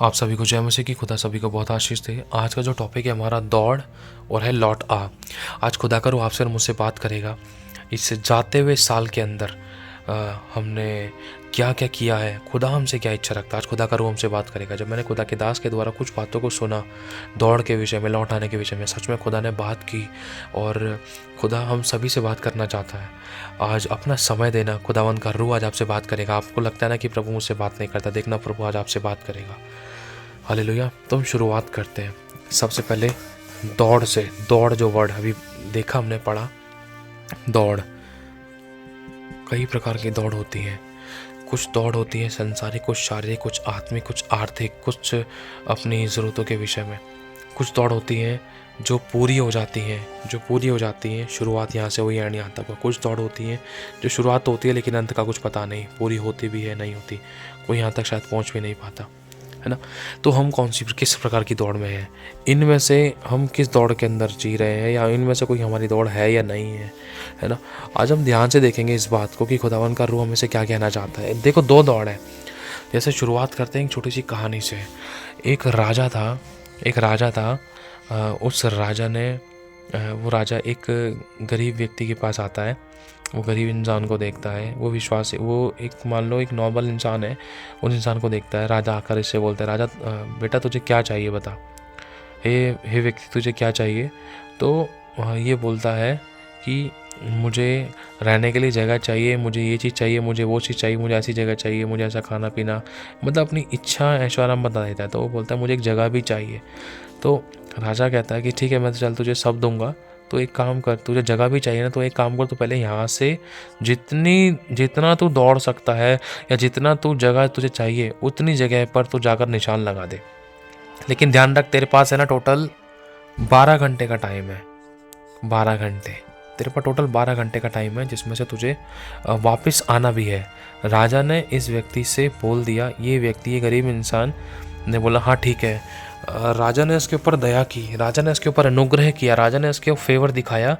आप सभी को जय मसीह की। खुदा सभी को बहुत आशीष दे। आज का जो टॉपिक है हमारा दौड़ और है लौट आ। आज खुदा करो आपसे और मुझसे बात करेगा। इस जाते हुए साल के अंदर हमने क्या क्या किया है, खुदा हमसे क्या इच्छा रखता है, आज खुदा करो हमसे बात करेगा। जब मैंने खुदा के दास के द्वारा कुछ बातों को सुना दौड़ के विषय में, लौट आने के विषय में, सच में खुदा ने बात की और खुदा हम सभी से बात करना चाहता है। आज अपना समय देना, खुदावंद का रूह आज आपसे बात करेगा। आपको लगता है ना कि प्रभु मुझसे बात नहीं करता, देखना प्रभु आज आपसे बात करेगा। हालेलुया। तो हम शुरुआत करते हैं सबसे पहले दौड़ से। दौड़ जो वर्ड अभी देखा हमने पढ़ा, दौड़ कई प्रकार की दौड़ होती है। कुछ दौड़ होती है संसारिक, कुछ शारीरिक, कुछ आत्मिक, कुछ आर्थिक, कुछ अपनी ज़रूरतों के विषय में। कुछ दौड़ होती है जो पूरी हो जाती हैं, शुरुआत यहाँ से हुई एंड यहाँ तक। कुछ दौड़ होती है जो शुरुआत होती है लेकिन अंत का कुछ पता नहीं, पूरी होती भी है नहीं होती, कोई यहाँ तक शायद पहुँच भी नहीं पाता, है ना। तो हम किस प्रकार की दौड़ में हैं, इनमें से हम किस दौड़ के अंदर जी रहे हैं, या इनमें से कोई हमारी दौड़ है या नहीं है ना। आज हम ध्यान से देखेंगे इस बात को कि खुदावन का रूह हमें से क्या कहना चाहता है। देखो, दो दौड़ है। जैसे शुरुआत करते हैं एक छोटी सी कहानी से। एक राजा था। उस राजा ने वो राजा एक गरीब व्यक्ति के पास आता है। वो गरीब इंसान को देखता है, वो एक मान लो एक नॉर्मल इंसान है, उस इंसान को देखता है। राजा आकर इससे बोलता है, राजा बेटा तुझे क्या चाहिए बता, हे व्यक्ति तुझे क्या चाहिए। तो ये बोलता है कि मुझे रहने के लिए जगह चाहिए, मुझे ये चीज़ चाहिए, मुझे वो चीज़ चाहिए, मुझे ऐसी जगह चाहिए, मुझे ऐसा खाना पीना, मतलब अपनी इच्छा ऐशोआराम बता देता है। तो वो बोलता है मुझे एक जगह भी चाहिए। तो राजा कहता है कि ठीक है, मैं तो चल तुझे सब दूंगा, तो एक काम कर, तुझे जगह भी चाहिए ना, तो एक काम कर, तो पहले यहाँ से जितना तू दौड़ सकता है या जितना तू जगह तुझे चाहिए उतनी जगह पर तू जाकर निशान लगा दे। लेकिन ध्यान रख, तेरे पास है ना टोटल 12 घंटे का टाइम है। 12 घंटे तेरे पास टोटल 12 घंटे का टाइम है, जिसमें से तुझे वापस आना भी है। राजा ने इस व्यक्ति से बोल दिया, ये गरीब इंसान ने बोला हाँ ठीक है। राजा ने इसके ऊपर दया की, राजा ने इसके ऊपर अनुग्रह किया, राजा ने इसके फेवर दिखाया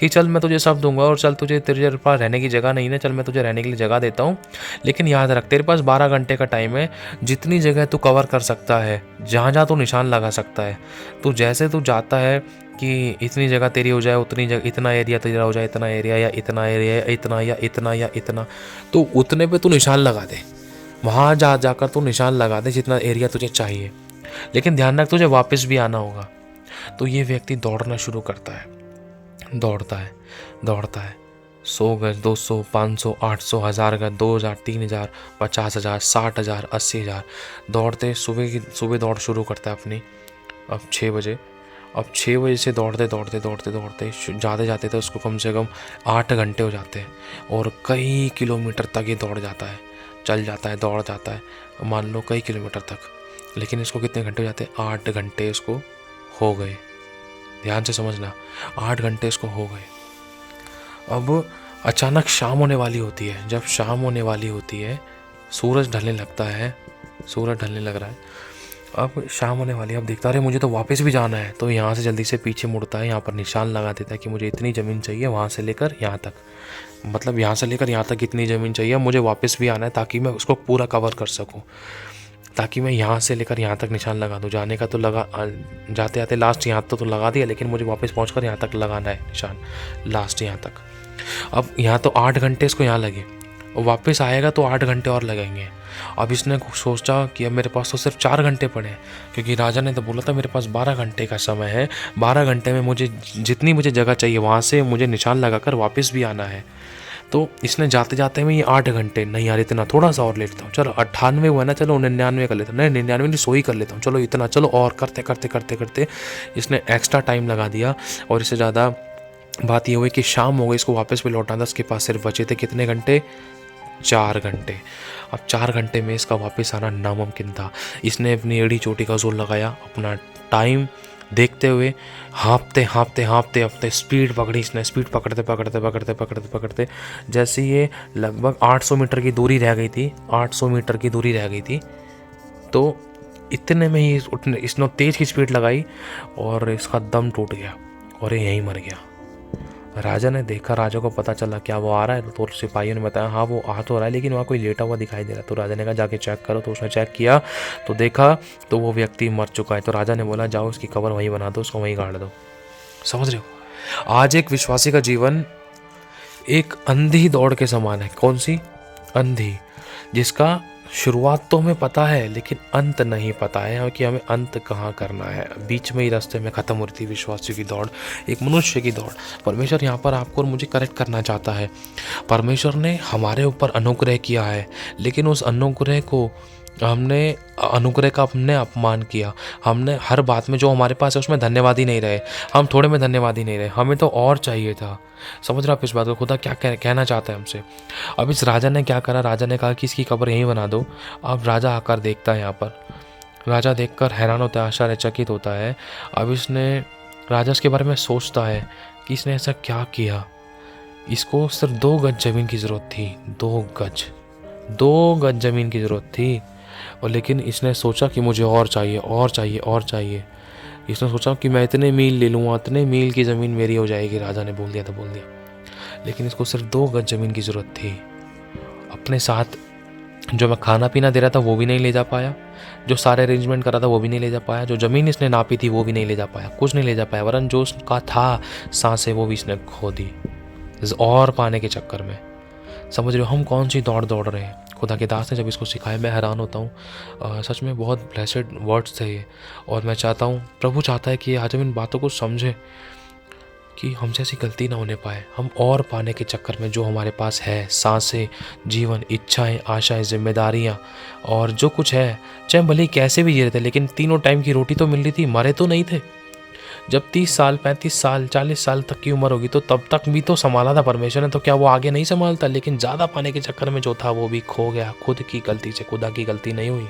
कि चल मैं तुझे सब दूंगा, और चल तेरे पास रहने की जगह नहीं है, चल मैं तुझे रहने के लिए जगह देता हूँ। लेकिन याद रख, तेरे पास 12 घंटे का टाइम है। जितनी जगह तू कवर कर सकता है, जहाँ जहाँ तू निशान लगा सकता है, तो जैसे तू जाता है कि इतनी जगह तेरी हो जाए, उतनी जगह, इतना एरिया तेरा हो जाए, इतना एरिया या इतना एरिया या इतना या इतना या इतना, तो उतने पे तू निशान लगा दे। वहाँ जाकर तू निशान लगा दे जितना एरिया तुझे चाहिए। लेकिन ध्यान रख, तुझे वापस भी आना होगा। तो ये व्यक्ति दौड़ना शुरू करता है, दौड़ता है 100 गज, 200, 500, 800, 1000 गज, 2000, 3000, 50,000, 60,000, 80,000 दौड़ते। सुबह दौड़ शुरू करता है अपनी। अब 6 बजे से दौड़ते जाते जाते तो उसको कम से कम 8 घंटे हो जाते हैं और कई किलोमीटर तक ये दौड़ जाता है, चल जाता है, दौड़ जाता है, मान लो कई किलोमीटर तक। लेकिन इसको कितने घंटे हो जाते हैं? 8 घंटे इसको हो गए। ध्यान से समझना, 8 घंटे इसको हो गए। अब अचानक शाम होने वाली होती है। जब शाम होने वाली होती है, सूरज ढलने लगता है, सूरज ढलने लग रहा है। अब शाम होने वाली है, अब देखता रहे मुझे तो वापस भी जाना है। तो यहाँ से जल्दी से पीछे मुड़ता है, यहाँ पर निशान लगा देता है कि मुझे इतनी ज़मीन चाहिए वहाँ से लेकर यहाँ तक, मतलब यहाँ से लेकर यहाँ तक इतनी ज़मीन चाहिए, मुझे वापस भी आना है ताकि मैं उसको पूरा कवर कर सकूँ, ताकि मैं यहाँ से लेकर यहाँ तक निशान लगा दूँ। जाने का तो जाते जाते लास्ट यहाँ तो लगा दिया, लेकिन मुझे वापस पहुँचकर यहाँ तक लगाना है निशान, लास्ट यहाँ तक। अब यहाँ तो 8 घंटे इसको यहाँ लगे, और वापस आएगा तो 8 घंटे और लगेंगे। अब इसने सोचा कि अब मेरे पास तो सिर्फ 4 घंटे पड़े हैं, क्योंकि राजा ने तो बोला था मेरे पास 12 घंटे का समय है। 12 घंटे में मुझे जितनी जगह चाहिए वहाँ से मुझे निशान लगाकर वापस भी आना है। तो इसने जाते जाते में ये 8 घंटे, नहीं यार इतना, थोड़ा सा और लेता हूँ, चलो 98 हुआ ना, चलो 99 कर लेता हूँ, नहीं 99 नहीं 100 ही कर लेता हूँ, चलो इतना, चलो। और करते इसने एक्स्ट्रा टाइम लगा दिया। और इससे ज़्यादा बात ये हुई कि शाम हो गई, इसको वापस भी लौटाना था। उसके पास सिर्फ बचे थे कितने घंटे? 4 घंटे। अब 4 घंटे में इसका वापस आना नामुमकिन था। इसने अपनी एड़ी चोटी का जोर लगाया, अपना टाइम देखते हुए हाँपते स्पीड पकड़ी इसने। स्पीड पकड़ते जैसे ये लगभग 800 मीटर की दूरी रह गई थी, 800 मीटर की दूरी रह गई थी, तो इतने में ही इसने तेज की स्पीड लगाई और इसका दम टूट गया और ये यहीं मर गया। राजा ने देखा, राजा को पता चला क्या वो आ रहा है, तो सिपाहियों ने बताया हाँ वो आ तो रहा है, लेकिन वहाँ कोई लेटा हुआ दिखाई दे रहा है। तो राजा ने कहा जाके चेक करो। तो उसने चेक किया तो देखा तो वो व्यक्ति मर चुका है। तो राजा ने बोला जाओ उसकी कब्र वहीं बना दो, उसको वहीं गाड़ दो। समझ रहे हो, आज एक विश्वासी का जीवन एक अंधी दौड़ के समान है। कौन सी? अंधी, जिसका शुरुआत तो हमें पता है लेकिन अंत नहीं पता है कि हमें अंत कहाँ करना है। बीच में ही रास्ते में ख़त्म हो रही थी विश्वासी की दौड़, एक मनुष्य की दौड़। परमेश्वर यहाँ पर आपको और मुझे करेक्ट करना चाहता है। परमेश्वर ने हमारे ऊपर अनुग्रह किया है, लेकिन उस अनुग्रह को अनुग्रह का हमने अपमान किया। हमने हर बात में जो हमारे पास है उसमें धन्यवाद ही नहीं रहे, हम थोड़े में धन्यवाद ही नहीं रहे, हमें तो और चाहिए था। समझ रहे आप इस बात को? खुदा क्या कहना चाहता है हमसे। अब इस राजा ने क्या करा, राजा ने कहा कि इसकी कब्र यहीं बना दो। अब राजा आकर देखता है, यहाँ पर राजा देखकर हैरान होता है, आश्चर्यचकित होता है। अब राजा इसके बारे में सोचता है कि इसने ऐसा क्या किया। इसको सिर्फ 2 गज ज़मीन की ज़रूरत थी, 2 गज ज़मीन की ज़रूरत थी, और लेकिन इसने सोचा कि मुझे और चाहिए, और चाहिए, और चाहिए। इसने सोचा कि मैं इतने मील ले लूँगा, इतने मील की ज़मीन मेरी हो जाएगी। राजा ने बोल दिया तो बोल दिया, लेकिन इसको सिर्फ 2 गज ज़मीन की ज़रूरत थी। अपने साथ जो मैं खाना पीना दे रहा था वो भी नहीं ले जा पाया, जो सारे अरेंजमेंट कर रहा था वो भी नहीं ले जा पाया, जो ज़मीन इसने नापी थी वो भी नहीं ले जा पाया, कुछ नहीं ले जा पाया। वरन जो उसका था सांसें वो भी इसने खो दी और पाने के चक्कर में। समझ रहे हो हम कौन सी दौड़ रहे हैं। खुदा के दास ने जब इसको सिखाया, मैं हैरान होता हूँ। सच में बहुत ब्लेसेड वर्ड्स थे ये, और मैं चाहता हूँ, प्रभु चाहता है कि आज हम इन बातों को समझें कि हमसे ऐसी गलती ना होने पाए। हम और पाने के चक्कर में जो हमारे पास है, सांसें, जीवन, इच्छाएं, आशाएं, जिम्मेदारियां और जो कुछ है, चाहे भले ही कैसे भी जी रहे थे, लेकिन तीनों टाइम की रोटी तो मिल रही थी, मरे तो नहीं थे। जब 30 साल, 35 साल, 40 साल तक की उम्र होगी तो तब तक भी तो संभाला था परमेश्वर ने, तो क्या वो आगे नहीं संभालता? लेकिन ज़्यादा पाने के चक्कर में जो था वो भी खो गया, खुद की गलती से, खुदा की गलती नहीं हुई।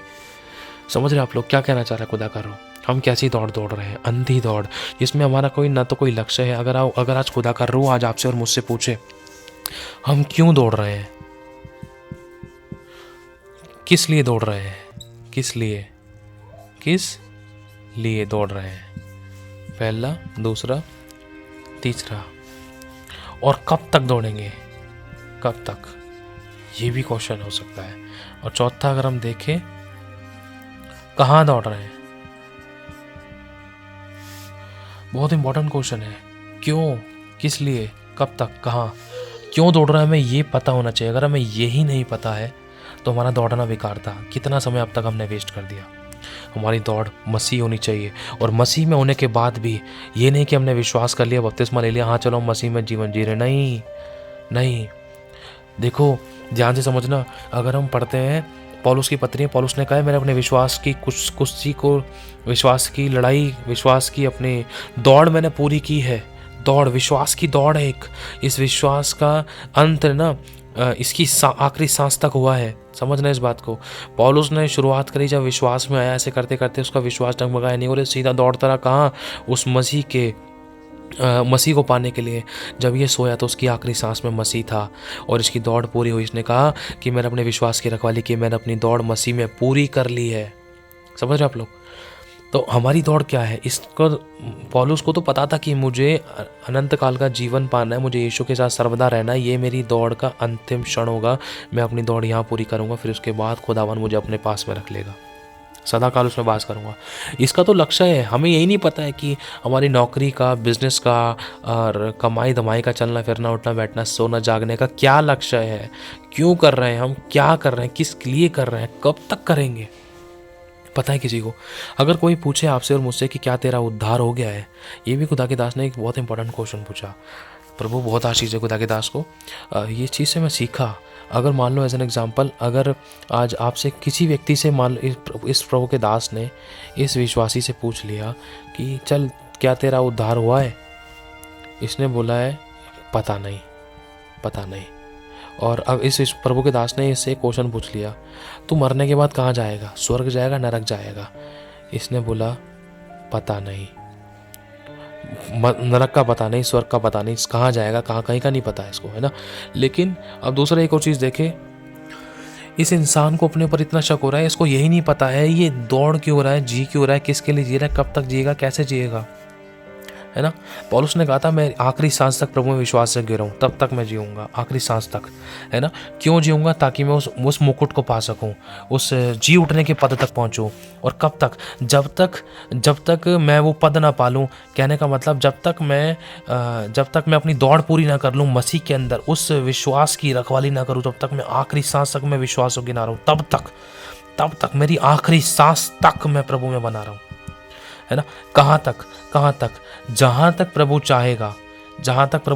समझ रहे आप लोग क्या कहना चाह रहा है खुदा का रूह? हम कैसी दौड़ रहे हैं? अंधी दौड़, जिसमें हमारा कोई ना तो कोई लक्ष्य है। अगर आज खुदा का रूह आज आपसे और मुझसे पूछे हम क्यों दौड़ रहे हैं, किस लिए दौड़ रहे हैं, किस लिए दौड़ रहे हैं, पहला, दूसरा, तीसरा, और कब तक दौड़ेंगे, कब तक, ये भी क्वेश्चन हो सकता है। और चौथा अगर हम देखें, कहाँ दौड़ रहे हैं, बहुत इंपॉर्टेंट क्वेश्चन है। क्यों, किस लिए, कब तक, कहाँ, क्यों दौड़ रहा है, हमें ये पता होना चाहिए। अगर हमें यही नहीं पता है तो हमारा दौड़ना बेकार था। कितना समय अब तक हमने वेस्ट कर दिया। हमारी दौड़ मसीह होनी चाहिए, और मसीह में होने के बाद भी ये नहीं कि हमने विश्वास कर लिया, बपतिस्मा ले लिया, हाँ चलो मसीह में जीवन जी रहे। नहीं, देखो ध्यान से समझना। अगर हम पढ़ते हैं पौलुस की पत्री, पौलुस ने कहा है मैंने अपने विश्वास की कुश्ती को, विश्वास की लड़ाई, विश्वास की अपनी दौड़ मैंने पूरी की है। दौड़, विश्वास की दौड़ है एक, इस विश्वास का अंत ना इसकी आखिरी सांस तक हुआ है। समझना इस बात को। पौलुस ने शुरुआत करी जब विश्वास में आया, ऐसे करते करते उसका विश्वास डगमगाया नहीं, और सीधा दौड़ता रहा कहाँ, उस मसीह को पाने के लिए। जब ये सोया तो उसकी आखिरी सांस में मसीह था, और इसकी दौड़ पूरी हुई। इसने कहा कि मैंने अपने विश्वास की रखवाली की, मैंने अपनी दौड़ मसीह में पूरी कर ली है। समझ रहे आप लोग? तो हमारी दौड़ क्या है? इसको पौलुस को तो पता था कि मुझे अनंत काल का जीवन पाना है, मुझे यीशु के साथ सर्वदा रहना है, ये मेरी दौड़ का अंतिम क्षण होगा, मैं अपनी दौड़ यहाँ पूरी करूँगा, फिर उसके बाद खुदावन मुझे अपने पास में रख लेगा, सदा काल उसमें वास करूँगा। इसका तो लक्ष्य है। हमें यही नहीं पता है कि हमारी नौकरी का, बिजनेस का और कमाई धमाई का, चलना फिरना, उठना बैठना, सोना जागने का क्या लक्ष्य है, क्यों कर रहे हैं हम, क्या कर रहे हैं, किस लिए कर रहे हैं, कब तक करेंगे, पता है किसी को? अगर कोई पूछे आपसे और मुझसे कि क्या तेरा उद्धार हो गया है, ये भी खुदा के दास ने एक बहुत इंपॉर्टेंट क्वेश्चन पूछा। प्रभु बहुत आशीष है खुदा के दास को। ये चीज़ से मैं सीखा। अगर मान लो एज एन एग्जाम्पल, अगर आज आपसे किसी व्यक्ति से, मान लो इस प्रभु के दास ने इस विश्वासी से पूछ लिया कि चल क्या तेरा उद्धार हुआ है, इसने बोला है पता नहीं। और अब इस प्रभु के दास ने इससे क्वेश्चन पूछ लिया, तू मरने के बाद कहाँ जाएगा, स्वर्ग जाएगा, नरक जाएगा? इसने बोला पता नहीं, नरक का पता नहीं, स्वर्ग का पता नहीं, कहाँ जाएगा, कहीं का नहीं पता है इसको, है ना। लेकिन अब दूसरा एक और चीज़ देखे, इस इंसान को अपने ऊपर इतना शक हो रहा है, इसको यही नहीं पता है ये दौड़ क्यों हो रहा है, जी क्यों हो रहा है, किसके लिए जी रहा है, कब तक जिएगा, कैसे जिएगा। है ना। पौलुस ने कहा था मैं आखिरी सांस तक प्रभु में विश्वास से गिरा हूँ, तब तक मैं जीऊँगा, आखिरी सांस तक, है ना। क्यों जीऊँगा? ताकि मैं उस मुकुट को पा सकूँ, उस जी उठने के पद तक पहुँचूँ। और कब तक? जब तक मैं वो पद ना पालूँ। कहने का मतलब जब तक मैं अपनी दौड़ पूरी ना कर लूँ मसीह के अंदर, उस विश्वास की रखवाली ना करूँ, जब तक मैं आखिरी सांस तक मैं विश्वास को गिना रहा हूँ, तब तक मेरी आखिरी सांस तक मैं प्रभु में बना रहा हूँ, है ना। कहाँ तक? जहाँ तक प्रभु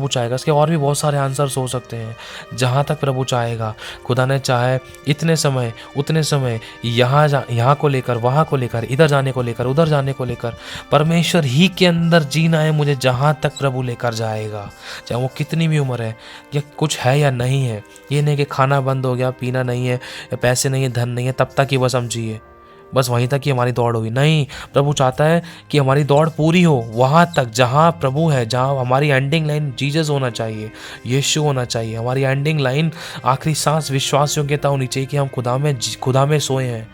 चाहेगा, इसके और भी बहुत सारे आंसर्स हो सकते हैं। जहाँ तक प्रभु चाहेगा, खुदा ने चाहे इतने समय उतने समय, यहाँ को लेकर, वहाँ को लेकर, इधर जाने को लेकर, उधर जाने को लेकर, परमेश्वर ही के अंदर जीना है मुझे, जहाँ तक प्रभु लेकर जाएगा, चाहे वो कितनी भी उम्र है, या कुछ है या नहीं है। ये नहीं कि खाना बंद हो गया, पीना नहीं है, या पैसे नहीं है, धन नहीं है, तब तक ही बस हम जिए, बस वहीं तक ही हमारी दौड़ होगी। नहीं, प्रभु चाहता है कि हमारी दौड़ पूरी हो, वहाँ तक जहाँ प्रभु है, जहाँ हमारी एंडिंग लाइन जीसस होना चाहिए, यीशु होना चाहिए। हमारी एंडिंग लाइन, आखिरी सांस विश्वास योग्यता होनी चाहिए कि हम खुदा में सोए हैं।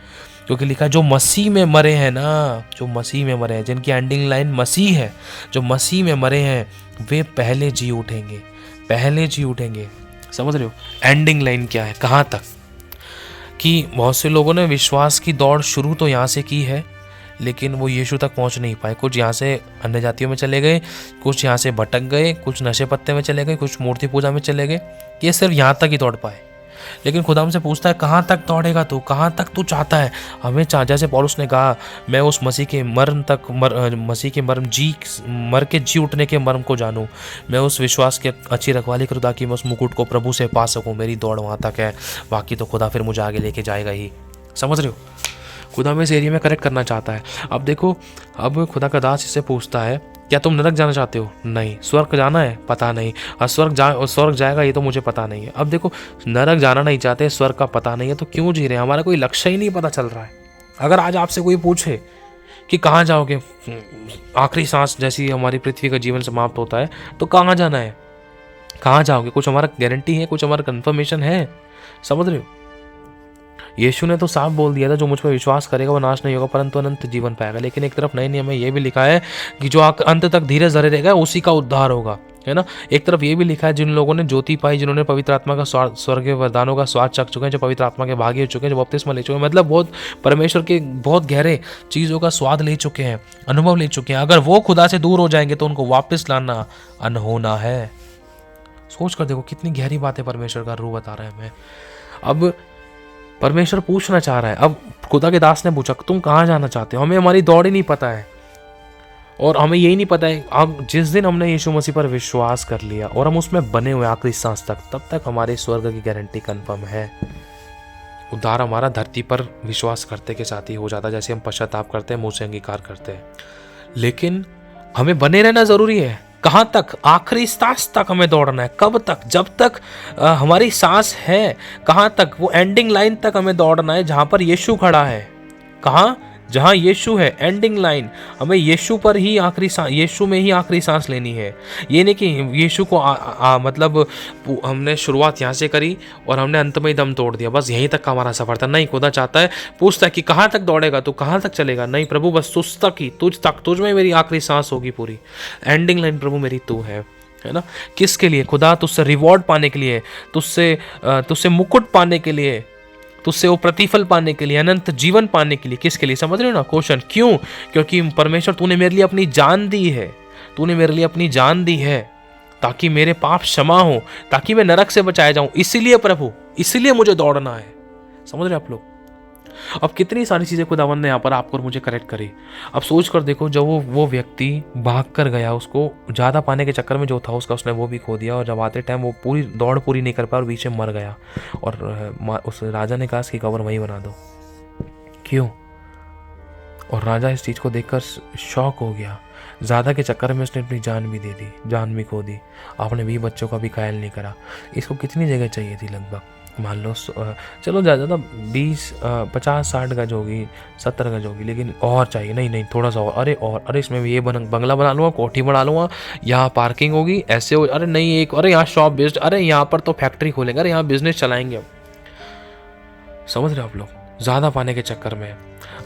क्योंकि लिखा है जो मसीह में मरे हैं ना, जो मसीह में मरे हैं, जिनकी एंडिंग लाइन मसीह है, जो मसीह में मरे हैं, वे पहले जी उठेंगे। समझ रहे हो एंडिंग लाइन क्या है, कहाँ तक? कि बहुत से लोगों ने विश्वास की दौड़ शुरू तो यहाँ से की है, लेकिन वो यीशु तक पहुँच नहीं पाए। कुछ यहाँ से अन्य जातियों में चले गए, कुछ यहाँ से भटक गए, कुछ नशे पत्ते में चले गए, कुछ मूर्ति पूजा में चले गए। ये सिर्फ यहाँ तक ही दौड़ पाए। लेकिन खुदा हमसे पूछता है कहाँ तक दौड़ेगा तू, कहाँ तक तू चाहता है? हमें जैसे पौलुस ने कहा, मैं उस मसीह के मर के जी उठने के मर्म को जानूं, मैं उस विश्वास की अच्छी रखवाली करूँ ताकि मैं उस मुकुट को प्रभु से पा सकूँ। मेरी दौड़ वहाँ तक है, बाकी तो खुदा फिर मुझे आगे लेके जाएगा ही। समझ रहे हो? खुदा में इस एरिया में करेक्ट करना चाहता है। अब देखो, अब खुदा का दास इससे पूछता है क्या तुम नरक जाना चाहते हो? नहीं। स्वर्ग जाना है? पता नहीं। और स्वर्ग जाएगा ये तो मुझे पता नहीं है। अब देखो, नरक जाना नहीं चाहते, स्वर्ग का पता नहीं है, तो क्यों जी रहे हैं? हमारा कोई लक्ष्य ही नहीं पता चल रहा है। अगर आज आपसे कोई पूछे कि कहाँ जाओगे, आखिरी सांस जैसी हमारी पृथ्वी का जीवन समाप्त होता है, तो कहाँ जाना है, कहाँ जाओगे? कुछ हमारा गारंटी है, कुछ हमारा कंफर्मेशन है? समझ रहे हो? यीशु ने तो साफ बोल दिया था, जो मुझ पर विश्वास करेगा वो नाश नहीं होगा परंतु अनंत जीवन पाएगा। लेकिन एक तरफ नए नियम में ये भी लिखा है कि जो अंत तक धीरज धरे रहेगा उसी का उद्धार होगा, है ना। एक तरफ ये भी लिखा है जिन लोगों ने ज्योति पाई, जिन्होंने पवित्र आत्मा का स्वर्गीय वरदानों का स्वाद चख चुके हैं, जो पवित्र आत्मा के भागी हो चुके हैं, जो बपतिस्मा ले चुके हैं, मतलब बहुत परमेश्वर के बहुत गहरे चीज़ों का स्वाद ले चुके हैं, अनुभव ले चुके हैं। अगर वो खुदा से दूर हो जाएंगे तो उनको वापस लाना अनहोना है। सोच कर देखो कितनी गहरी बातें परमेश्वर का रूह बता रहे हैं हमें। अब परमेश्वर पूछना चाह रहा है, अब खुदा के दास ने पूछा तुम कहाँ जाना चाहते हो? हमें हमारी दौड़ ही नहीं पता है, और हमें यही नहीं पता है। अब जिस दिन हमने यीशु मसीह पर विश्वास कर लिया और हम उसमें बने हुए आखिरी सांस तक, तब तक हमारे स्वर्ग की गारंटी कंफर्म है। उद्धार हमारा धरती पर विश्वास करते के साथ ही हो जाता है, जैसे हम पश्चाताप करते हैं, मुंह से अंगीकार करते हैं। लेकिन हमें बने रहना जरूरी है। कहाँ तक? आखिरी सांस तक हमें दौड़ना है। कब तक? जब तक हमारी सांस है। कहाँ तक? वो एंडिंग लाइन तक हमें दौड़ना है जहाँ पर यीशु खड़ा है। कहाँ? जहाँ यीशु है, एंडिंग लाइन। हमें यीशु पर ही यीशु में ही आखिरी सांस लेनी है। ये नहीं कि यीशु को मतलब हमने शुरुआत यहाँ से करी और हमने अंत में ही दम तोड़ दिया, बस यहीं तक का हमारा सफर था। नहीं, खुदा चाहता है, पूछता है कि कहाँ तक दौड़ेगा तू, कहाँ तक चलेगा? नहीं प्रभु, बस तुझ में मेरी आखिरी सांस होगी पूरी। एंडिंग लाइन प्रभु मेरी तू है ना। किसके लिए? खुदा तुझसे रिवॉर्ड पाने के लिए, तुझसे मुकुट पाने के लिए, तुझसे वो प्रतिफल पाने के लिए, अनंत जीवन पाने के लिए। किसके लिए? समझ रहे हो ना क्वेश्चन? क्यों? क्योंकि परमेश्वर तूने मेरे लिए अपनी जान दी है, तूने मेरे लिए अपनी जान दी है ताकि मेरे पाप क्षमा हो, ताकि मैं नरक से बचाया जाऊं। इसीलिए प्रभु, इसीलिए मुझे दौड़ना है। समझ रहे आप लोग? अब कितनी सारी चीज़ें खुदावन ने यहाँ पर आपको और मुझे करेक्ट करी। अब सोच कर देखो, जब वो व्यक्ति भाग कर गया, उसको ज़्यादा पाने के चक्कर में जो था उसका, उसने वो भी खो दिया, और जब आते टाइम वो पूरी दौड़ पूरी नहीं कर पाया और बीच में मर गया। और उस राजा ने कहा इसकी कब्र वहीं बना दो। क्यों? और राजा इस चीज़ को देखकर शॉक हो गया। ज़्यादा के चक्कर में उसने अपनी जान भी दे दी, जान भी खो दी, अपने 20 बच्चों का भी कायल नहीं करा। इसको कितनी जगह चाहिए थी? लगभग मान लो चलो ज़्यादा 20 50 60 गज होगी, 70 गज होगी, लेकिन और चाहिए। नहीं थोड़ा सा और, अरे इसमें भी ये बंगला बना लूँगा, कोठी बना लूँगा, यहाँ पार्किंग होगी, ऐसे हो, अरे नहीं अरे यहाँ शॉप बेस्ड, अरे यहाँ पर तो फैक्ट्री खोलेंगे, अरे यहाँ बिजनेस चलाएंगे। अब समझ रहे हो आप लोग? ज़्यादा पाने के चक्कर में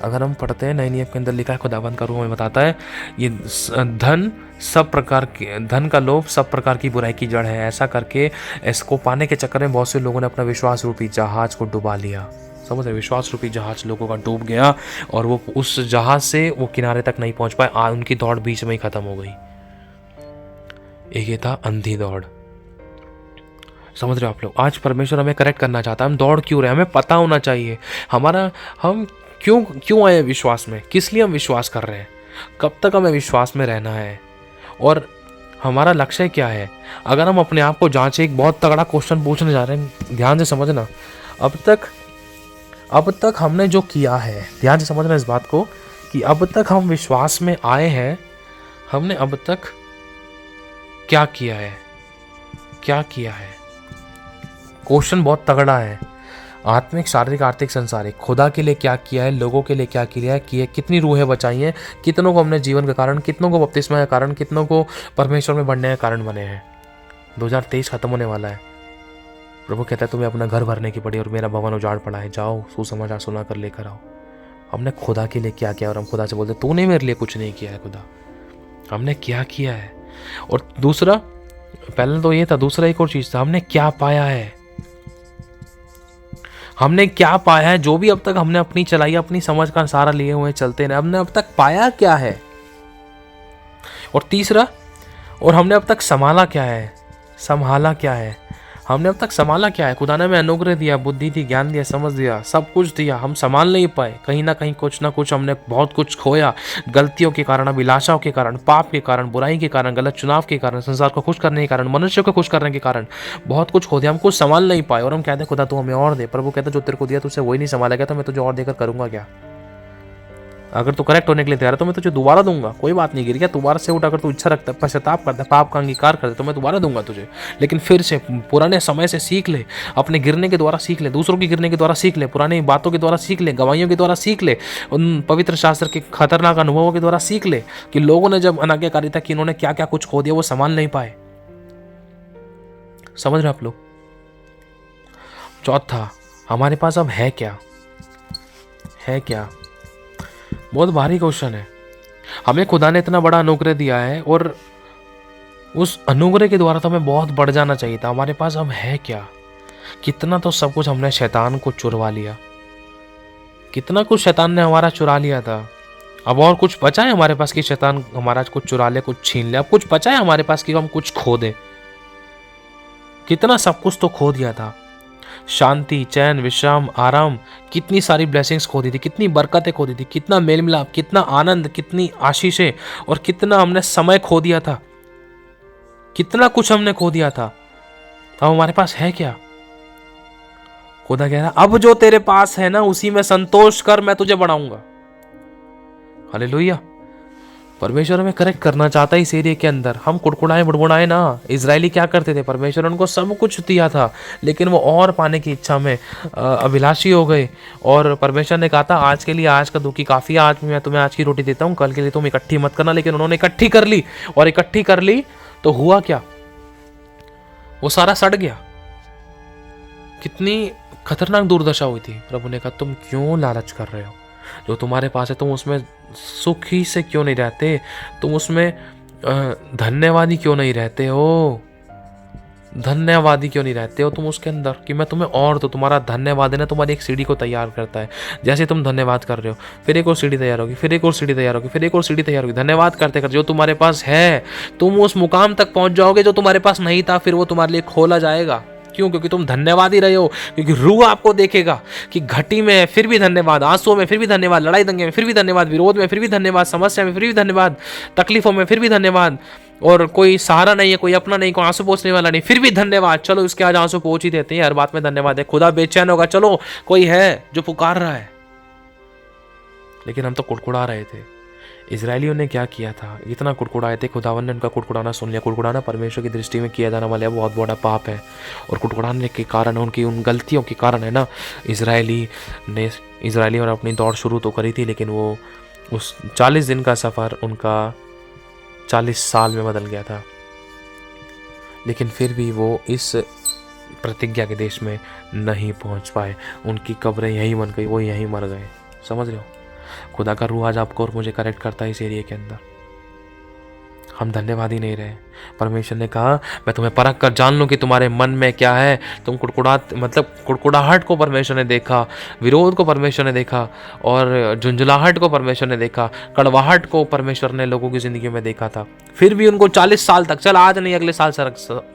अगर हम पढ़ते हैं नए नियम के अंदर लिखा है, खुदाबंद का रूह हमें बताता है ये धन सब प्रकार के, धन का लोभ सब प्रकार की बुराई की जड़ है। ऐसा करके इसको पाने के चक्कर में बहुत से लोगों ने अपना विश्वास रूपी जहाज को डुबा लिया। समझ रहे, विश्वास रूपी जहाज लोगों का डूब गया और वो उस जहाज से वो किनारे तक नहीं पहुंच पाए, उनकी दौड़ बीच में ही खत्म हो गई। एक ये था अंधी दौड़। समझ रहे हो आप लोग, आज परमेश्वर हमें करेक्ट करना चाहता है। हम दौड़ क्यों रहे, हमें पता होना चाहिए हमारा हम क्यों आए विश्वास में, किस लिए हम विश्वास कर रहे हैं, कब तक हमें विश्वास में रहना है और हमारा लक्ष्य क्या है। अगर हम अपने आप को जांचें, एक बहुत तगड़ा क्वेश्चन पूछने जा रहे हैं, ध्यान से समझना। अब तक हमने जो किया है, ध्यान से समझना इस बात को, कि अब तक हम विश्वास में आए हैं, हमने अब तक क्या किया है, क्या किया है। क्वेश्चन बहुत तगड़ा है। आत्मिक, शारीरिक, आर्थिक, संसारिक, खुदा के लिए क्या किया है, लोगों के लिए क्या किया है, कितनी रूहें बचाई हैं, कितनों को हमने जीवन का कारण, कितनों को बपतिस्मा का कारण, कितनों को परमेश्वर में बढ़ने का कारण बने हैं। 2023 खत्म होने वाला है। प्रभु कहता है तुम्हें अपना घर भरने की पड़ी और मेरा भवन उजाड़ पड़ा है, जाओ सुसमाचार सुना कर लेकर आओ। हमने खुदा के लिए क्या किया और हम खुदा से बोलते तूने मेरे लिए कुछ नहीं किया है खुदा, हमने क्या किया है। और दूसरा, पहले तो ये था, दूसरा एक और चीज था, हमने क्या पाया है, हमने क्या पाया है। जो भी अब तक हमने अपनी चलाई, अपनी समझ का सहारा लिए हुए चलते रहे, हमने अब तक पाया क्या है। और तीसरा, और हमने अब तक संभाला क्या है, संभाला क्या है, हमने अब तक संभाला क्या है। खुदा ने हमें अनुग्रह दिया, बुद्धि दी, ज्ञान दिया, समझ दिया, सब कुछ दिया, हम संभाल नहीं पाए। कहीं ना कहीं कुछ ना कुछ हमने बहुत कुछ खोया, गलतियों के कारण, अभिलाषाओं के कारण, पाप के कारण, बुराई के कारण, गलत चुनाव के कारण, संसार को खुश करने के कारण, मनुष्य को खुश करने के कारण बहुत कुछ खो दिया, हम कुछ संभाल नहीं पाए। और हम कहते हैं खुदा तू हमें और दे। प्रभु कहते जो तेरे को दिया तुझसे वही नहीं संभाला गया, तो मैं तुझे और देकर करूंगा क्या। अगर तू करेक्ट होने के लिए तैयार है तो मैं तुझे दोबारा दूंगा, कोई बात नहीं, गिर गया दोबारा से उठ। अगर तू इच्छा रखता है, पश्चाताप करता है, पाप का अंगीकार करता है, तो मैं दोबारा दूंगा तुझे। लेकिन फिर से पुराने समय से सीख ले, अपने गिरने के द्वारा सीख ले, दूसरों की गिरने के द्वारा सीख ले, पुरानी बातों के द्वारा सीख ले, गवाहियों के द्वारा सीख ले, उन पवित्र शास्त्र के खतरनाक अनुभवों के द्वारा सीख ले कि लोगों ने जब अनाज्ञाकारिता की, इन्होंने क्या क्या कुछ खो दिया, वो संभाल नहीं पाए। समझ रहे आप लोग। चौथा, हमारे पास अब है क्या, है क्या। बहुत भारी क्वेश्चन है। हमें खुदा ने इतना बड़ा अनुग्रह दिया है और उस अनुग्रह के द्वारा तो हमें बहुत बढ़ जाना चाहिए था। हमारे पास अब है क्या। कितना तो सब कुछ हमने शैतान को चुरवा लिया, कितना कुछ शैतान ने हमारा चुरा लिया था। अब और कुछ बचा है हमारे पास कि शैतान हमारा कुछ चुरा ले, कुछ छीन ले। अब कुछ बचा है हमारे पास कि हम कुछ खो दें। कितना सब कुछ तो खो दिया था। शांति, चैन, विश्राम, आराम, कितनी सारी ब्लेसिंग्स खो दी थी, कितनी बरकतें खो दी थी, कितना मेल मिलाप, कितना आनंद, कितनी आशीषें, और कितना हमने समय खो दिया था, कितना कुछ हमने खो दिया था। अब हमारे पास है क्या। खुदा कह रहा अब जो तेरे पास है ना उसी में संतोष कर, मैं तुझे बढ़ाऊंगा। हालेलुया। परमेश्वर हमें करेक्ट करना चाहता है इस एरिया के अंदर। हम कुड़कुड़ाए बुड़बुड़ाए ना। इजरायली क्या करते थे, परमेश्वर उनको सब कुछ दिया था लेकिन वो और पाने की इच्छा में अभिलाषी हो गए। और परमेश्वर ने कहा था आज के लिए आज का दुखी काफ़ी है, आज मैं तुम्हें आज की रोटी देता हूँ, कल के लिए तुम इकट्ठी मत करना। लेकिन उन्होंने इकट्ठी कर ली, और इकट्ठी कर ली तो हुआ क्या, वो सारा सड़ गया। कितनी खतरनाक दुर्दशा हुई थी। प्रभु ने कहा तुम क्यों लालच कर रहे हो, जो तुम्हारे पास है तुम उसमें सुखी से क्यों नहीं रहते, तुम उसमें धन्यवादी क्यों नहीं रहते हो, धन्यवादी क्यों नहीं रहते हो तुम उसके अंदर, कि मैं तुम्हें और तो तुम्हारा धन्यवाद है ना तुम्हारी एक सीढ़ी को तैयार करता है। जैसे तुम धन्यवाद कर रहे हो फिर एक और सीढ़ी तैयार होगी, फिर एक और सीढ़ी तैयार होगी, फिर एक और सीढ़ी तैयार होगी। धन्यवाद करते करते जो तुम्हारे पास है तुम उस मुकाम तक पहुंच जाओगे जो तुम्हारे पास नहीं था, फिर वो तुम्हारे लिए खोला जाएगा। क्यों? क्योंकि तुम धन्यवाद ही रहे हो। क्योंकि रूह आपको देखेगा कि घटी में है फिर भी धन्यवाद, आंसुओं में फिर भी धन्यवाद, लड़ाई दंगे में फिर भी धन्यवाद, विरोध में फिर भी धन्यवाद, समस्या में फिर भी धन्यवाद, तकलीफों में फिर भी धन्यवाद, और कोई सहारा नहीं है, कोई अपना नहीं, कोई आंसू पोंछने वाला नहीं, फिर भी धन्यवाद। चलो इसके आज आंसू पोंछ ही देते हैं, हर बात में धन्यवाद है। खुदा बेचैन होगा, चलो कोई है जो पुकार रहा है। लेकिन हम तो कुड़कुड़ा रहे थे। इजरायलियों ने क्या किया था, इतना कुड़कुड़ाए थे, खुदावन ने उनका कुड़कुड़ाना सुन लिया। कुड़कुड़ाना परमेश्वर की दृष्टि में किया जाने वाला बहुत बड़ा पाप है, और कुड़कुड़ाने के कारण, उनकी उन गलतियों के कारण है ना, इजरायलियों ने अपनी दौड़ शुरू तो करी थी, लेकिन वो उस 40 दिन का सफ़र उनका 40 साल में बदल गया था। लेकिन फिर भी वो इस प्रतिज्ञा के देश में नहीं पहुंच पाए। उनकी कब्रें यहीं बन गई, वो यहीं मर गए। समझ रहे हो। खुदा का रूह आज आपको और मुझे करेक्ट करता है इस एरिया के अंदर। हम धन्यवाद ही नहीं रहे। परमेश्वर ने कहा मैं तुम्हें परख कर जान लूँ कि तुम्हारे मन में क्या है। तुम कुड़कुड़ाहट को परमेश्वर ने देखा, विरोध को परमेश्वर ने देखा, और झुंझलाहट को परमेश्वर ने देखा, कड़वाहट को परमेश्वर ने लोगों की ज़िंदगी में देखा था। फिर भी उनको 40 साल तक, चल आज नहीं अगले साल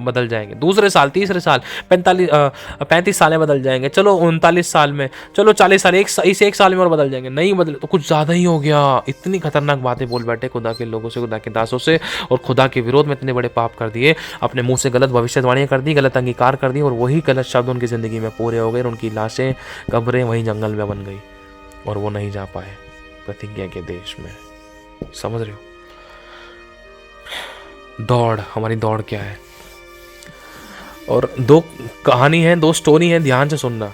बदल जाएंगे, दूसरे साल, तीसरे साल, 35 सालें बदल जाएंगे, चलो 39 साल में, चलो 40 साल, इस एक साल में और बदल जाएंगे, नहीं बदले तो कुछ ज़्यादा ही हो गया। इतनी खतरनाक बातें बोल बैठे खुदा के लोगों से, खुदा के दासों से, और खुदा के विरोध में इतने बड़े पाप कर दिए, अपने मुंह से गलत भविष्यवाणियां कर दी, गलत अंगीकार कर दी, और वही गलत शब्द उनकी ज़िंदगी में पूरे हो गए, और उनकी लाशें, कब्रें वहीं जंगल में बन गई, और वो नहीं जा पाए प्रतिज्ञा के देश में। समझ रहे हो? दौड़, हमारी दौड़ क्या है? और दो कहानी है, दो स्टोरी है, ध्यान से सुनना।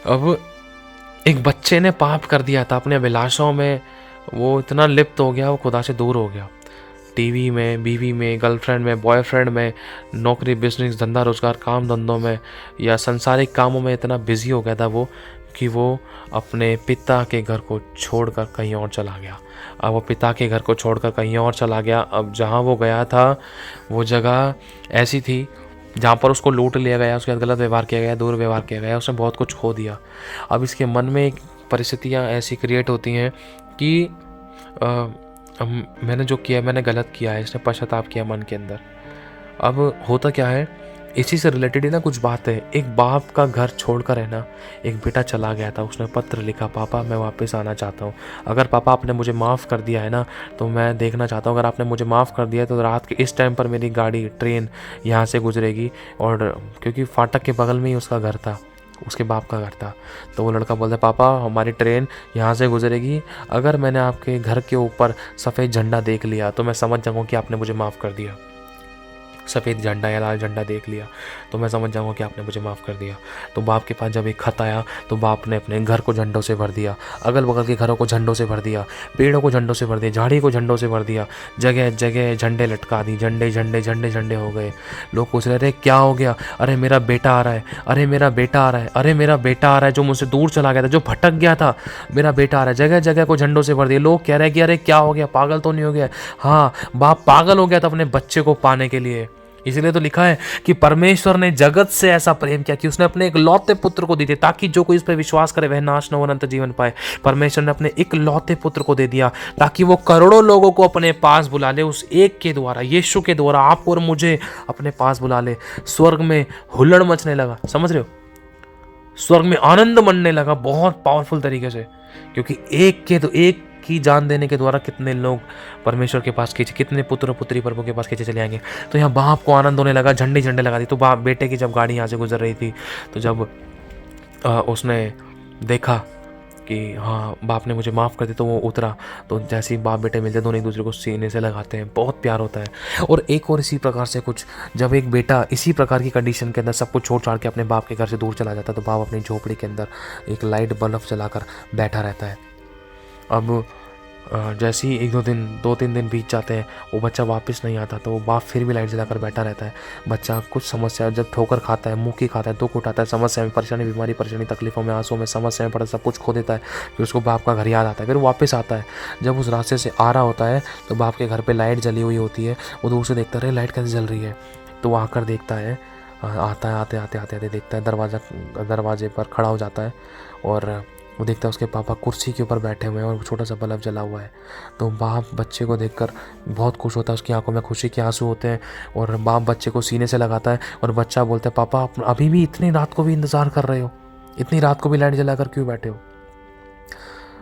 अब एक बच्चे ने पाप कर दिया था अपने अभिलाषाओं में, वो इतना लिप्त हो गया, वो खुदा से दूर हो गया। टीवी में, बीवी में, गर्लफ्रेंड में, बॉयफ्रेंड में, नौकरी, बिजनेस, धंधा रोजगार, काम धंधों में, या संसारिक कामों में इतना बिजी हो गया था वो कि वो अपने पिता के घर को छोड़कर कहीं और चला गया। अब वो पिता के घर को छोड़कर कहीं और चला गया। अब जहाँ वो गया था वो जगह ऐसी थी जहाँ पर उसको लूट लिया गया, उसके साथ गलत व्यवहार किया गया, दुर्व्यवहार किया गया, उसने बहुत कुछ खो दिया। अब इसके मन में एक परिस्थितियाँ ऐसी क्रिएट होती हैं कि मैंने जो किया, मैंने गलत किया है, इसने पश्चाताप किया मन के अंदर। अब होता क्या है, इसी से रिलेटेड ही ना कुछ बात है। एक बाप का घर छोड़कर है ना, एक बेटा चला गया था, उसने पत्र लिखा, पापा मैं वापस आना चाहता हूँ। अगर पापा आपने मुझे माफ़ कर दिया है ना तो मैं देखना चाहता हूँ, अगर आपने मुझे माफ़ कर दिया है तो रात के इस टाइम पर मेरी गाड़ी, ट्रेन यहाँ से गुजरेगी। और क्योंकि फाटक के बगल में ही उसका घर था, उसके बाप का घर था। तो वो लड़का बोलता, पापा हमारी ट्रेन यहाँ से गुजरेगी, अगर मैंने आपके घर के ऊपर सफ़ेद झंडा देख लिया तो मैं समझ जाऊँगा कि आपने मुझे माफ़ कर दिया। सफ़ेद झंडा या लाल झंडा देख लिया तो मैं समझ जाऊँगा कि आपने मुझे माफ़ कर दिया। तो बाप के पास जब एक खत आया तो बाप ने अपने घर को झंडों से भर दिया, अगल बगल के घरों को झंडों से भर दिया, पेड़ों को झंडों से भर दिया, झाड़ी को झंडों से भर दिया, जगह जगह झंडे लटका दी, झंडे झंडे झंडे झंडे हो गए। लोग पूछ रहे, अरे क्या हो गया? अरे मेरा बेटा आ रहा है, अरे मेरा बेटा आ रहा है, अरे मेरा बेटा आ रहा है, जो मुझसे दूर चला गया था, जो भटक गया था, मेरा बेटा आ रहा है। जगह जगह को झंडों से भर दिया। लोग कह रहे हैं कि अरे क्या हो गया, पागल तो नहीं हो गया? हाँ, बाप पागल हो गया था अपने बच्चे को पाने के लिए। इसलिए तो लिखा है कि परमेश्वर ने जगत से ऐसा प्रेम किया कि उसने अपने इकलौते पुत्र को दिए, ताकि जो कोई इस पर विश्वास करे वह नाश न हो अनंत जीवन पाए। परमेश्वर ने अपने इकलौते पुत्र को दे दिया ताकि वो करोड़ों लोगों को अपने पास बुला ले, उस एक के द्वारा, यीशु के द्वारा आपको और मुझे अपने पास बुला ले। स्वर्ग में हुल्लड़ मचने लगा, समझ रहे हो? स्वर्ग में आनंद मनने लगा बहुत पावरफुल तरीके से, क्योंकि एक की जान देने के द्वारा कितने लोग परमेश्वर के पास खींचे, कितने पुत्र पुत्री प्रभु के पास खींचे चले आएंगे। तो यहाँ बाप को आनंद होने लगा, झंडे झंडे लगा दी। तो बाप बेटे की जब गाड़ी यहाँ से गुजर रही थी तो जब उसने देखा कि हाँ बाप ने मुझे माफ़ कर दिया तो वो उतरा। तो जैसे ही बाप बेटे मिलते दोनों एक दूसरे को सीने से लगाते हैं, बहुत प्यार होता है। और एक और इसी प्रकार से कुछ, जब एक बेटा इसी प्रकार की कंडीशन के अंदर सब कुछ छोड़ छाड़ के अपने बाप के घर से दूर चला जाता है तो बाप अपनी झोपड़ी के अंदर एक लाइट बल्ब जलाकर बैठा रहता है। अब जैसे ही दो तीन दिन बीत जाते हैं, वो बच्चा वापस नहीं आता, तो वो बाप फिर भी लाइट जलाकर बैठा रहता है। बच्चा कुछ समस्या, जब ठोकर खाता है, मुक्की खाता है, दुख उठाता है, समस्या में, परेशानी, बीमारी, परेशानी, तकलीफों में, आंसू में, समस्या में पड़ा, सब कुछ खो देता है। फिर उसको बाप का घर याद आता है, फिर वापस आता है। जब उस रास्ते से आ रहा होता है तो बाप के घर पर लाइट जली हुई होती है। वो दूर से देखता रहे लाइट कैसे जल रही है, तो वो आकर देखता है, आता है, आते देखता है, दरवाजे पर खड़ा हो जाता है और वो देखता है उसके पापा कुर्सी के ऊपर बैठे हुए हैं और छोटा सा बल्ब जला हुआ है। तो बाप बच्चे को देखकर बहुत खुश होता है, उसकी आंखों में खुशी के आंसू होते हैं और बाप बच्चे को सीने से लगाता है और बच्चा बोलता है, पापा आप अभी भी इतनी रात को भी इंतज़ार कर रहे हो, इतनी रात को भी लाइट जलाकर क्यों बैठे हो?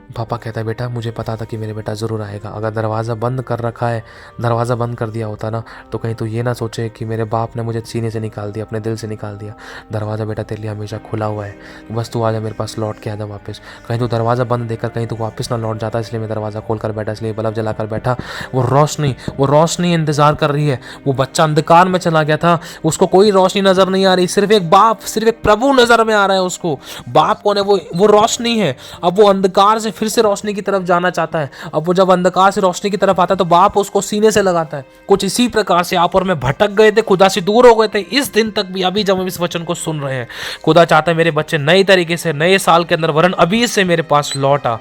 पापा कहता है, बेटा मुझे पता था कि मेरे बेटा ज़रूर आएगा। अगर दरवाज़ा बंद कर रखा है, दरवाज़ा बंद कर दिया होता ना तो कहीं तो ये ना सोचे कि मेरे बाप ने मुझे सीने से निकाल दिया, अपने दिल से निकाल दिया। दरवाज़ा बेटा तेरे लिए हमेशा खुला हुआ है, बस तू आजा मेरे पास, लौट के आजा वापस। कहीं तो दरवाज़ा बंद देकर कहीं तो वापस ना लौट जाता, इसलिए मैं दरवाज़ा खोल कर बैठा, इसलिए बल्ब जला कर बैठा। वो रोशनी इंतज़ार कर रही है। वो बच्चा अंधकार में चला गया था, उसको कोई रोशनी नज़र नहीं आ रही, सिर्फ एक बाप, सिर्फ एक प्रभु नज़र में आ रहा है उसको। बाप कौन है? वो रोशनी है। अब वो अंधकार से फिर से रोशनी की तरफ जाना चाहता है। अब वो जब अंधकार से रोशनी की तरफ आता है तो बाप उसको सीने से लगाता है। कुछ इसी प्रकार से आप और मैं भटक गए थे, खुदा से दूर हो गए थे, इस दिन तक भी, अभी जब हम इस वचन को सुन रहे हैं, खुदा चाहता है मेरे बच्चे नए तरीके से, नए साल के अंदर, वरन अभी से मेरे पास लौटा।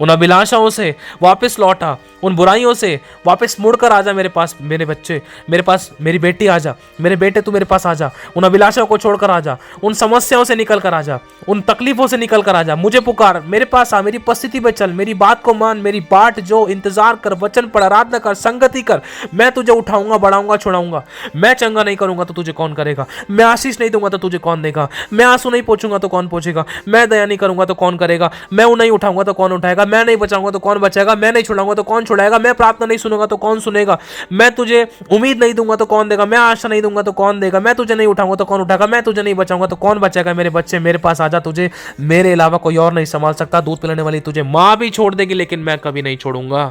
उन अभिलाषाओं से वापस लौट आ, उन बुराइयों से वापस मुड़ कर आ जा मेरे पास। मेरे बच्चे मेरे पास, मेरी बेटी आ जा, मेरे बेटे तू मेरे पास आ जा। उन अभिलाषाओं को छोड़कर आ जा, उन समस्याओं से निकल कर आ जा, उन तकलीफों से निकल कर आ जा। मुझे पुकार, मेरे पास आ, मेरी उपस्थिति में चल, मेरी बात को मान, मेरी बाट जो, इंतजार कर, वचन पढ़, आराधना कर, संगति कर। मैं तुझे उठाऊंगा, बढ़ाऊंगा, छुड़ाऊंगा। मैं चंगा नहीं करूंगा तो तुझे कौन करेगा? मैं आशीष नहीं दूंगा तो तुझे कौन देगा? मैं आंसू नहीं पोंछूंगा तो कौन पोंछेगा? मैं दया नहीं करूंगा तो कौन करेगा? मैं वो नहीं उठाऊंगा तो कौन उठाएगा? मैं नहीं बचाऊंगा तो कौन बचाएगा? मैं नहीं छुड़ाऊंगा तो कौन छुड़ाएगा? मैं प्रार्थना नहीं सुनूंगा तो कौन सुनेगा? मैं तुझे उम्मीद नहीं दूंगा तो कौन देगा? मैं आशा नहीं दूंगा तो कौन देगा? मैं तुझे नहीं उठाऊंगा तो कौन उठाएगा? मैं तुझे नहीं बचाऊंगा तो कौन बचाएगा? मेरे बच्चे मेरे पास आजा, तुझे मेरे अलावा कोई और नहीं संभाल सकता। दूध पिलाने वाली तुझे मां भी छोड़ देगी, लेकिन मैं कभी नहीं छोड़ूंगा।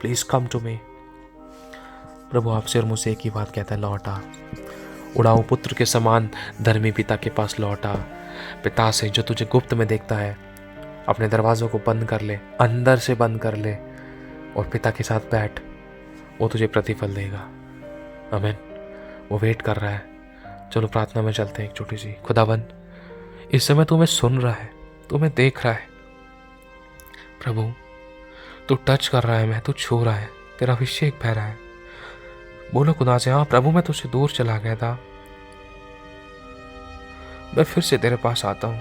प्लीज कम टू मी। प्रभु आपसे और मुझसे एक ही बात कहता है, लौटा। उड़ाऊ पुत्र के समान धर्मी पिता के पास लौटा। पिता से जो तुझे गुप्त में देखता है, अपने दरवाजों को बंद कर ले, अंदर से बंद कर ले और पिता के साथ बैठ। वो तुझे प्रतिफल देगा। आमीन। वो वेट कर रहा है। चलो प्रार्थना में चलते हैं एक छोटी सी। खुदावन, इस समय तुम्हें सुन रहा है, तुम्हें देख रहा है। प्रभु तू टच कर रहा है, मैं तू छू रहा है, तेरा अभिषेक बह रहा है। बोलो खुदा से, हाँ प्रभु मैं तुझसे दूर चला गया था, मैं फिर से तेरे पास आता हूँ।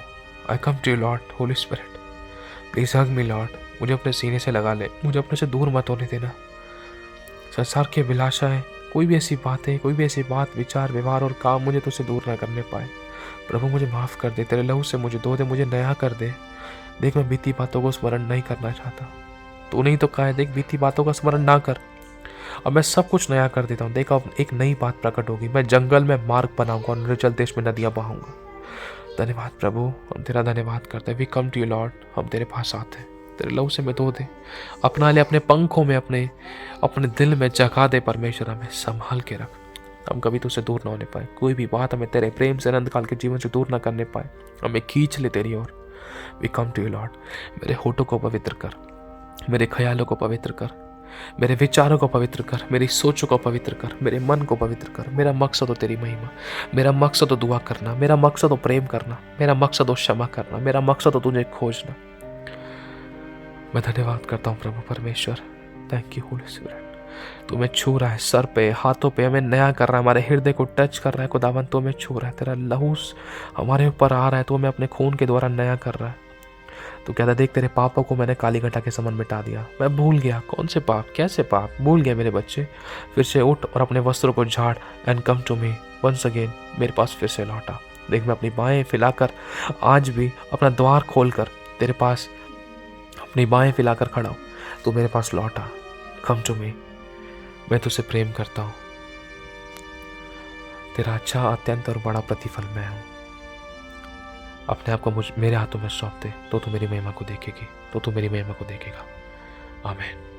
I come to you Lord, Holy Spirit please hug me Lord. मुझे अपने सीने से लगा ले, मुझे अपने से दूर मत होने देना। संसार की अभिलाषाएं, कोई भी ऐसी बातें, कोई भी ऐसी बात, विचार, व्यवहार और काम मुझे तुझसे दूर ना करने पाए। प्रभु मुझे माफ़ कर दे, तेरे लहू से मुझे धो दे, मुझे नया कर दे। देख मैं बीती बातों को स्मरण नहीं करना चाहता। तू नहीं तो कहा है, देख बीती बातों का स्मरण ना कर, अब मैं सब कुछ नया कर देता हूँ। देख अब एक नई बात प्रकट होगी, मैं जंगल में मार्ग बनाऊंगा और निर्जल देश में नदियाँ बहाऊंगा। धन्यवाद प्रभु, हम तेरा धन्यवाद करते हैं। We come to you Lord, हम तेरे पास आते हैं, तेरे लहू से मैं धो दे, अपना ले अपने पंखों में, अपने दिल में जगा दे परमेश्वर, हमें संभाल के रख। हम कभी तुझसे दूर ना होने पाए, कोई भी बात हमें तेरे प्रेम से अनंत काल के जीवन से दूर ना करने पाए, हमें खींच ले तेरी ओर। We come to you Lord, मेरे होठों को पवित्र कर, मेरे ख्यालों को पवित्र कर, मेरे विचारों को पवित्र कर, मेरी सोचों को पवित्र कर, मेरे मन को पवित्र कर। मेरा मकसद हो तेरी महिमा, मेरा मकसद हो दुआ करना, मेरा मकसद हो प्रेम करना, मेरा मकसद हो क्षमा करना, मेरा मकसद हो तुझे खोजना। मैं धन्यवाद करता हूँ प्रभु परमेश्वर। थैंक यू होली स्पिरिट, तू मैं छू रहा है, सर पे, हाथों पे हमें नया कर रहा है, हमारे हृदय को टच कर रहा है। खुदावन तू हमें छू रहा है, तेरा लहू हमारे ऊपर आ रहा है, तू हमें अपने खून के द्वारा नया कर रहा है। तो कहता देख तेरे पापों को मैंने काली घटा के समान मिटा दिया। मैं भूल गया, कौन से पाप, कैसे पाप भूल गया मेरे बच्चे। फिर से उठ और अपने वस्त्रों को झाड़ and come to me once again, मेरे पास फिर से लौटा। देख मैं अपनी बाहें फैलाकर आज भी अपना द्वार खोलकर तेरे पास अपनी बाहें फैलाकर खड़ा हूँ। तू मेरे पास लौटा, कम टू मी, मैं तुझसे प्रेम करता हूँ। तेरा अच्छा अत्यंत और बड़ा प्रतिफल मैं हूँ। अपने आप को मेरे हाथों में सौंप दे, तो तू मेरी महिमा को देखेगी, तो तू मेरी महिमा को देखेगा। आमीन।